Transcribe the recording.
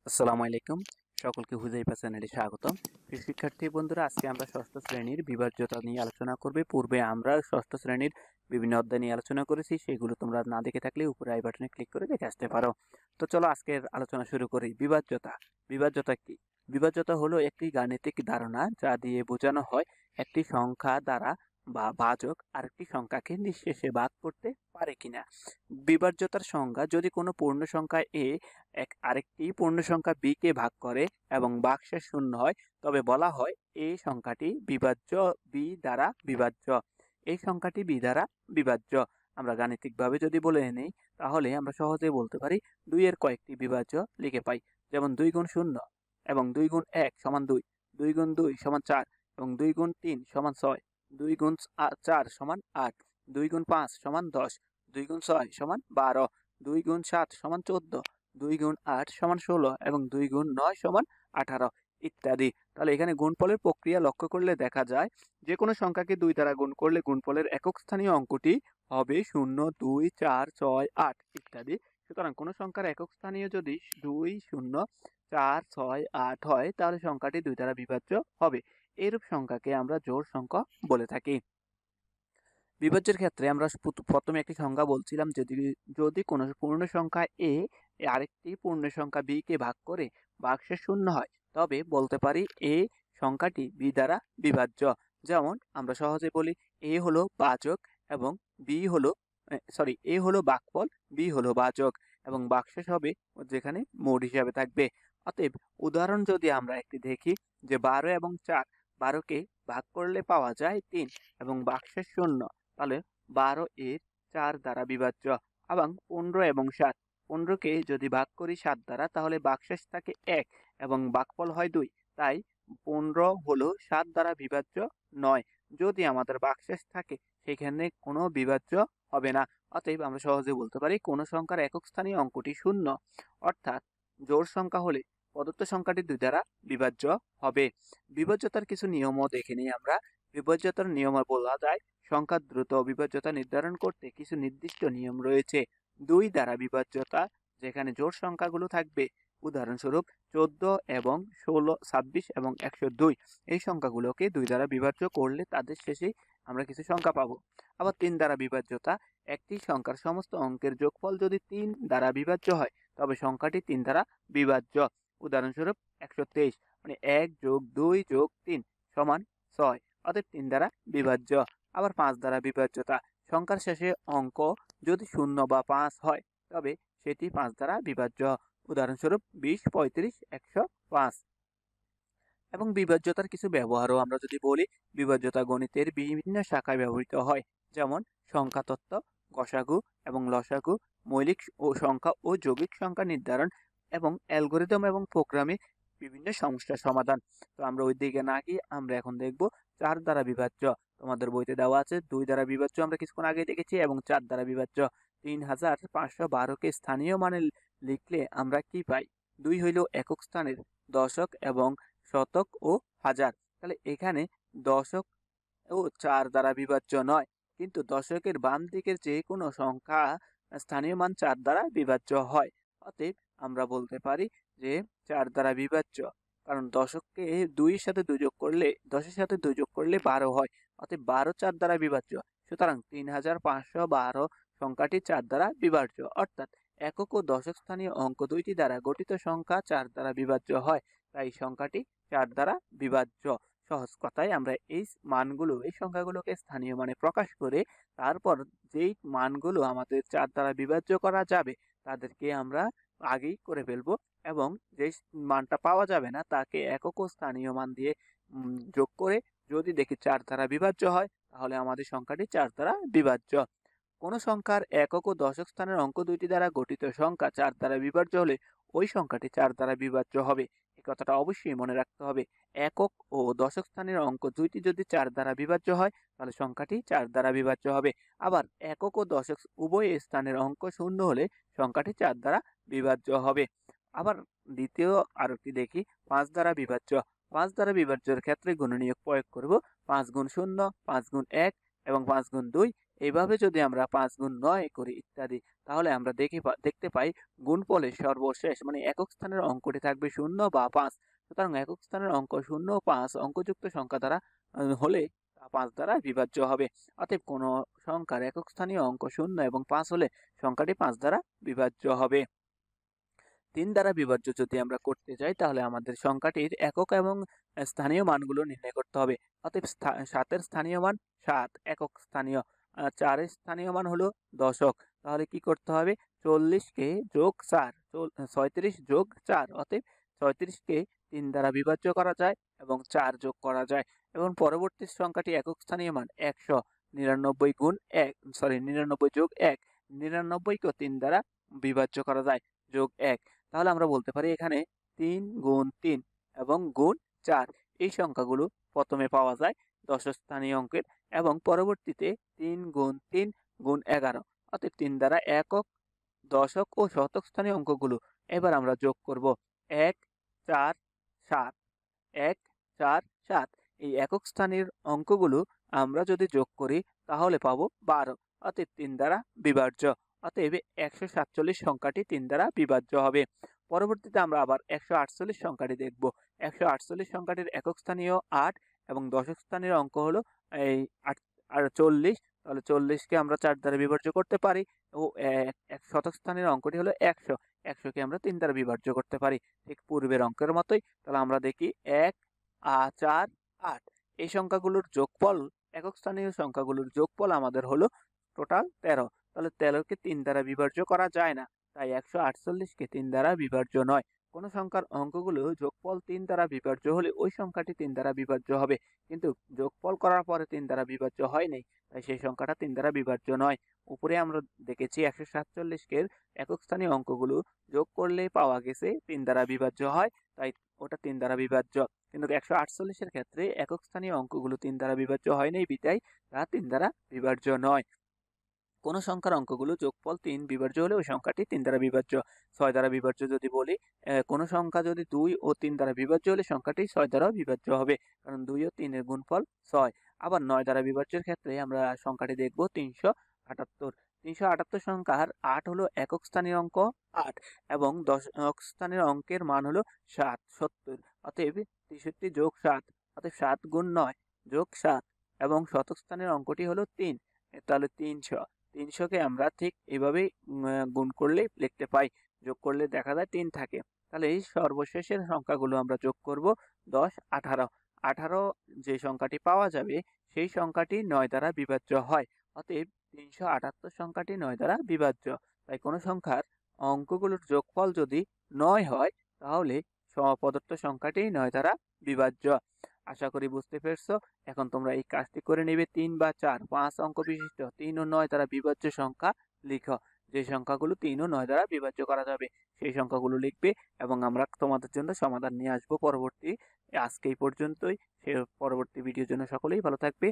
আসসালামু আলাইকুম। সকলকে হুজাইফা চ্যানেলে স্বাগতম। প্রিয় শিক্ষার্থী বন্ধুরা, আজকে আমরা ষষ্ঠ শ্রেণীর বিভাজ্যতা নিয়ে আলোচনা করব। পূর্বে আমরা ষষ্ঠ শ্রেণীর বিভিন্ন অধ্যায় নিয়ে আলোচনা করেছি, সেগুলো তোমরা না দেখে থাকলে উপরে আই বাটনে ক্লিক করে দেখে আসতে পারো। তো চলো আজকের আলোচনা শুরু করি। বিভাজ্যতা। বিভাজ্যতা কি? বিভাজ্যতা হলো একটি গাণিতিক ধারণা যা দিয়ে বোঝানো হয় একটি সংখ্যা দ্বারা বা ভাজক আরেকটি সংখ্যাকে নিঃশেষে ভাগ করতে পারে কিনা। বিভাজ্যতার সংজ্ঞা: যদি কোনো পূর্ণ সংখ্যা এ আরেকটি পূর্ণ সংখ্যা b কে ভাগ করে এবং ভাগশেষ শূন্য হয়, তবে বলা হয় এই সংখ্যাটি বিভাজ্য, b দ্বারা বিভাজ্য। এই সংখ্যাটি b দ্বারা বিভাজ্য। আমরা গাণিতিকভাবে যদি বলে নেই, তাহলে আমরা সহজেই বলতে পারি 2 এর কয়েকটি বিভাজ্য লিখে পাই। যেমন 2 গুণ 0 এবং 2 গুণ 1 সমান 2, 2 গুণ 2 সমান 4 এবং 2 গুণ 3 সমান 6, 2 গুণ 4 সমান 8, 2 গুণ 5 সমান 10, 2 গুণ 6 সমান 12, 2 গুণ 7 সমান 14, 2 গুণ 8 সমান 16 এবং 2 গুণ 9 সমান 18 ইত্যাদি। তাহলে এখানে গুণফলের প্রক্রিয়া লক্ষ্য করলে দেখা যায় যে কোনো সংখ্যাকে 2 দ্বারা গুণ করলে গুণফলের একক স্থানীয় অঙ্কটি হবে 0, 2, 4, 6, 8 ইত্যাদি। সুতরাং কোনো সংখ্যার একক স্থানীয় যদি 2, 0, 4, 6, 8 হয়, তাহলে সংখ্যাটি 2 দ্বারা বিভাজ্য হবে। এইরূপ সংখ্যাকে আমরা জোড় সংখ্যা বলে থাকি। বিভাজ্যের ক্ষেত্রে আমরা প্রথমে একটি সংখ্যা বলছিলাম, যদি কোনো পূর্ণ সংখ্যা a আরেকটি পূর্ণ সংখ্যা b কে ভাগ করে ভাগশেষ শূন্য হয়, তবে বলতে পারি a সংখ্যাটি b দ্বারা বিভাজ্য। যেমন আমরা সহজে বলি a হলো ভাজক এবং b হলো a হলো ভাগফল, b হলো ভাজক এবং ভাগশেষ হবে যেখানে মোট হিসাবে থাকবে। অতএব উদাহরণ যদি আমরা একটি দেখি, যে 12 এবং 4, 12 কে ভাগ করলে পাওয়া যায় 3 এবং ভাগশেষ শূন্য, তাহলে 12 এর 4 দ্বারা বিভাজ্য। এবং 15 এবং 7, 15 কে যদি ভাগ করি 7 দ্বারা, তাহলে ভাগশেষ থাকে 1 এবং ভাগফল হয় 2, তাই 15 হলো 7 দ্বারা বিভাজ্য নয়। যদি আমাদের ভাগশেষ থাকে, সেখানে কোনো বিভাজ্য হবে না। অতএব আমরা সহজে বলতে পারি কোনো সংখ্যার একক স্থানীয় অঙ্কটি শূন্য, অর্থাৎ জোড় সংখ্যা হলে প্রদত্ত সংখ্যাটি 2 দ্বারা বিভাজ্য হবে। বিভাজ্যতার কিছু নিয়মও দেখে নিই আমরা। বিভাজ্যতার নিয়ম বলা যায়, সংখ্যার দ্রুত বিভাজ্যতা নির্ধারণ করতে কিছু নির্দিষ্ট নিয়ম রয়েছে। 2 দ্বারা বিভাজ্যতা, যেখানে জোড় সংখ্যাগুলো থাকবে, উদাহরণস্বরূপ 14 এবং 16, 26 এবং 102, এই সংখ্যাগুলোকে 2 দ্বারা বিভাজ্য করলে তাদের শেষে আমরা কিছু সংখ্যা পাবো। আবার 3 দ্বারা বিভাজ্যতা: একটি সংখ্যার সমস্ত অঙ্কের যোগফল যদি 3 দ্বারা বিভাজ্য হয়, তবে সংখ্যাটি 3 দ্বারা বিভাজ্য। উদাহরণস্বরূপ 123, মানে 1 যোগ 2 যোগ 3 সমান 6, অতএব 3 দ্বারা বিভাজ্য। আবার 5 দ্বারা বিভাজ্যতা: সংখ্যার শেষে অঙ্ক যদি 0 বা 5 হয়, তবে সেটি 5 দ্বারা বিভাজ্য। উদাহরণস্বরূপ 20, 35, 105। এবং বিভাজ্যতার কিছু ব্যবহারও আমরা যদি বলি, বিভাজ্যতা গণিতের বিভিন্ন শাখায় ব্যবহৃত হয়। যেমন সংখ্যাতত্ত্ব, গসাগু এবং লসাগু, মৌলিক ও সংখ্যা ও যৌগিক সংখ্যা নির্ধারণ এবং অ্যালগরিদম এবং প্রোগ্রামে বিভিন্ন সমস্যার সমাধান। তো আমরা ওই দিকে না গিয়ে আমরা এখন দেখব 4 দ্বারা বিভাজ্য। তোমাদের বইতে দেওয়া আছে 2 দ্বারা বিভাজ্য আমরা কিছুক্ষণ আগে দেখেছি, এবং 4 দ্বারা বিভাজ্য। 3512 কে স্থানীয় মানে লিখলে আমরা কি পাই? 2 হইল একক স্থানের দশক এবং শতক ও হাজার। তাহলে এখানে দশক ও 4 দ্বারা বিভাজ্য নয়, কিন্তু দশকের বাম দিকের যে কোনো সংখ্যা স্থানীয় মান 4 দ্বারা বিভাজ্য হয়। অতএব আমরা বলতে পারি যে 4 দ্বারা বিভাজ্য, কারণ দশককে 2 এর সাথে 2 যোগ করলে, 10 এর সাথে 2 যোগ করলে 12 হয়। অতএব 12 4 দ্বারা বিভাজ্য। সুতরাং 3512 সংখ্যাটি 4 দ্বারা বিভাজ্য। অর্থাৎ একক ও দশক স্থানীয় অঙ্ক দুইটি দ্বারা গঠিত সংখ্যা 4 দ্বারা বিভাজ্য হয়, তাই সংখ্যাটি 4 দ্বারা বিভাজ্য। সহজ কথায় আমরা এই সংখ্যাগুলোকে স্থানীয় মানে প্রকাশ করে, তারপর যেই মানগুলো আমাদের 4 দ্বারা বিভাজ্য করা যাবে, তাদেরকে আমরা আগেই করে ফেলবো, এবং যে মানটা পাওয়া যাবে না, তাকে একক ও স্থানীয় মান দিয়ে যোগ করে যদি দেখি 4 দ্বারা বিভাজ্য হয়, তাহলে আমাদের সংখ্যাটি 4 দ্বারা বিভাজ্য। কোন সংখ্যার একক ও দশক স্থানের অঙ্ক দুইটি দ্বারা গঠিত সংখ্যা 4 দ্বারা বিভাজ্য হলে ওই সংখ্যাটি 4 দ্বারা বিভাজ্য হবে। এই কথাটা অবশ্যই মনে রাখতে হবে। একক ও দশক স্থানের অঙ্ক দুইটি যদি 4 দ্বারা বিভাজ্য হয়, তাহলে সংখ্যাটি 4 দ্বারা বিভাজ্য হবে। আবার একক ও দশক উভয় স্থানের অঙ্ক শূন্য হলে সংখ্যাটি 4 দ্বারা বিভাজ্য হবে। আবার দ্বিতীয় আরেকটি দেখি, 5 দ্বারা বিভাজ্য। 5 দ্বারা বিভাজ্যের ক্ষেত্রে গুণনীয়ক প্রয়োগ করব। 5 গুণ 0, 5 গুণ 1 এবং 5 গুণ 2। এইভাবে যদি আমরা 5 গুণ 9 করি ইত্যাদি, তাহলে আমরা দেখতে পাই গুণফলের সর্বশেষ মানে একক স্থানের অঙ্কটি থাকবে 0 বা 5। সুতরাং একক স্থানের অঙ্ক 0 ও 5 অঙ্কযুক্ত সংখ্যা দ্বারা হলে তা 5 দ্বারা বিভাজ্য হবে। অতএব কোনো সংখ্যার একক স্থানীয় অঙ্ক 0 এবং 5 হলে সংখ্যাটি 5 দ্বারা বিভাজ্য হবে। 3 দ্বারা বিভাজ্য যদি আমরা করতে যাই তাহলে আমাদের সংখ্যাটির একক এবং স্থানীয় মানগুলো নির্ণয় করতে হবে। অতএব 7 এর স্থানীয় মান 7 একক স্থানীয়, 4 এর স্থানীয় মান হলো দশক। তাহলে কি করতে হবে? 40 কে যোগ 4 36 যোগ 4, অতএব 36 কে 3 দ্বারা বিভাজ্য করা যায় এবং 4 যোগ করা যায়। এবং পরবর্তী সংখ্যাটি একক স্থানীয় মান 100, 99 গুণ 1 99 যোগ 1, 99 কেও 3 দ্বারা বিভাজ্য করা যায় যোগ 1। তাহলে আমরা বলতে পারি এখানে 3 গুণ 3 এবং গুণ 4 এই সংখ্যাগুলো প্রথমে পাওয়া যায় দশক স্থানীয় অঙ্কের এবং পরবর্তীতে 3 গুণ 3 গুণ 11, অতএব 3 দ্বারা একক, দশক ও শতক স্থানীয় অঙ্কগুলো এবার আমরা যোগ করব। 1 4 7, 1 4 7 এই একক স্থানীয় অঙ্কগুলো আমরা যদি যোগ করি তাহলে পাবো 12, অতএব 3 দ্বারা বিভাজ্য। অতএব 147 সংখ্যাটি 3 দ্বারা বিভাজ্য হবে। পরবর্তীতে আমরা আবার 148 সংখ্যাটি দেখব। 148 সংখ্যাটির একক স্থানীয় 8 এবং দশক স্থানীয় অঙ্ক হলো এই 40। তাহলে 40কে আমরা 4 দ্বারা বিভাজ্য করতে পারি ও এক শতক স্থানীয় অঙ্কটি হলো 100। 100কে আমরা 3 দ্বারা বিভাজ্য করতে পারি ঠিক পূর্বের অঙ্কের মতোই। তাহলে আমরা দেখি 1 4 8 এই সংখ্যাগুলোর যোগফল, একক স্থানীয় সংখ্যাগুলোর যোগফল আমাদের হলো টোটাল 13। তাহলে 13কে 3 দ্বারা বিভাজ্য করা যায় না, তাই 148কে 3 দ্বারা বিভাজ্য নয়। কোন সংখ্যার অঙ্কগুলো যোগফল 3 দ্বারা বিভাজ্য হলে ওই সংখ্যাটি 3 দ্বারা বিভাজ্য হবে, কিন্তু যোগফল করার পরে 3 দ্বারা বিভাজ্য হয় নাই, তাই সেই সংখ্যাটা 3 দ্বারা বিভাজ্য নয়। উপরে আমরা দেখেছি 147কে একক স্থানীয় অঙ্কগুলো যোগ করলে পাওয়া গেছে 3 দ্বারা বিভাজ্য হয়, তাই ওটা 3 দ্বারা বিভাজ্য। কিন্তু 148 এর ক্ষেত্রে একক স্থানীয় অঙ্কগুলো 3 দ্বারা বিভাজ্য হয় নাই বিধায় তা 3 দ্বারা বিভাজ্য নয়। কোন সংখ্যার অঙ্কগুলো যোগফল 3 বিভাজ্য হলে ওই সংখ্যাটি 3 দ্বারা বিভাজ্য। 6 দ্বারা বিভাজ্য যদি বলি, কোন সংখ্যা যদি 2 ও 3 দ্বারা বিভাজ্য হলে সংখ্যাটি 6 দ্বারাও বিভাজ্য হবে, কারণ 2 ও 3 এর গুণফল 6। আবার 9 দ্বারা বিভাজ্যের ক্ষেত্রে আমরা সংখ্যাটি দেখব 378। 378 সংখ্যার 8 হলো একক স্থানীয় অঙ্ক 8 এবং দশক স্থানীয় অঙ্কের মান হলো 7 70, অতএব 63 যোগ 7, অতএব 7 গুণ 9 যোগ 7 এবং শতক স্থানের অঙ্কটি হলো 3, তাহলে 300। 300কে আমরা ঠিক এভাবেই গুণ করলে লিখতে পাই, যোগ করলে দেখা যায় 3 থাকে। তাহলে এই সর্বশেষের সংখ্যাগুলো আমরা যোগ করব 10 18। 18 যে সংখ্যাটি পাওয়া যাবে সেই সংখ্যাটি 9 দ্বারা বিভাজ্য হয়, অতএব 378 সংখ্যাটি 9 দ্বারা বিভাজ্য। তাই কোনো সংখ্যার অঙ্কগুলোর যোগফল যদি 9 হয় তাহলে প্রদত্ত সংখ্যাটি 9 দ্বারা বিভাজ্য। আশা করি বুঝতে পেরেছো। এখন তোমরা এই কাজটি করে নেবে। 3 বা 4 5 অঙ্ক বিশিষ্ট 3 ও 9 দ্বারা বিভাজ্য সংখ্যা লিখো। যে সংখ্যাগুলো 3 ও 9 দ্বারা বিভাজ্য করা যাবে সেই সংখ্যাগুলো লিখবে এবং আমরা তোমাদের জন্য সমাধান নিয়ে আসবো পরবর্তী। আজকে এই পর্যন্তই। পরবর্তী ভিডিওর জন্য সকলেই ভালো থাকবে।